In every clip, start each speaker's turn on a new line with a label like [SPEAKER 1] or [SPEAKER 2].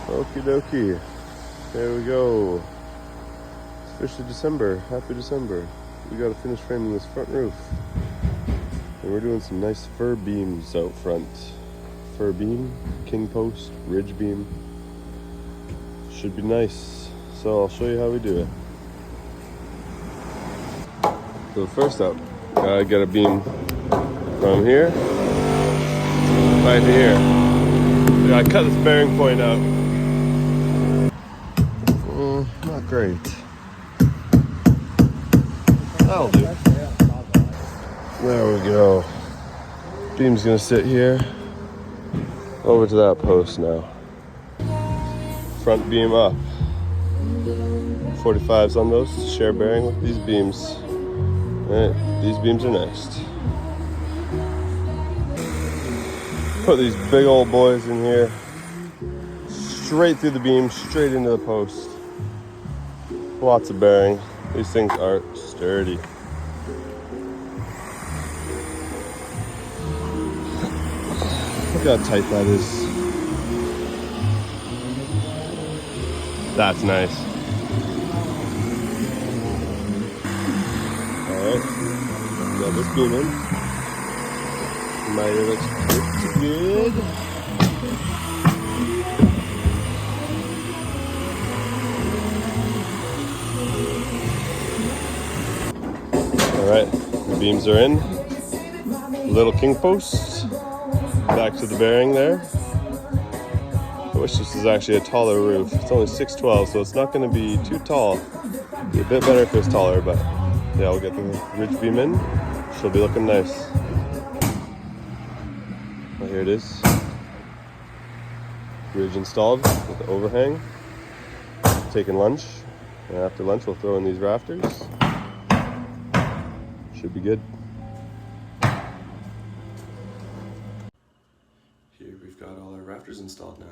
[SPEAKER 1] Okie dokie. There we go. It's officially December. Happy December. We gotta finish framing this front roof. And we're doing some nice fir beams out front. Fir beam, king post, ridge beam. Should be nice. So I'll show you how we do it. So first up, gotta get a beam from here right to here. I gotta cut this bearing point out. Not great. That'll do. There we go. Beam's gonna sit here. Over to that post now. Front beam up. 45s on those, share bearing with these beams. Alright, these beams are next. Put these big old boys in here. Straight through the beam, straight into the post. Lots of bearing. These things are sturdy. Look how tight that is. That's nice. Alright, got this beam in. My ear looks pretty good. Alright, the beams are in. Little king post. Back to the bearing there. I wish this was actually a taller roof. It's only 6'12", so it's not going to be too tall. It'd be a bit better if it was taller, but yeah, we'll get the ridge beam in. She'll be looking nice. Well, here it is. Ridge installed with the overhang. Taking lunch, and after lunch we'll throw in these rafters. Should be good. Here we've got all our rafters installed now.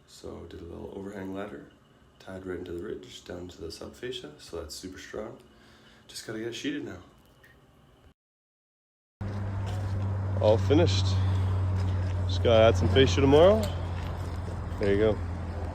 [SPEAKER 1] So did a little overhang ladder, tied right into the ridge, down to the subfascia, so that's super strong. Just gotta get it sheeted now. All finished. Just gotta add some fascia tomorrow. There you go.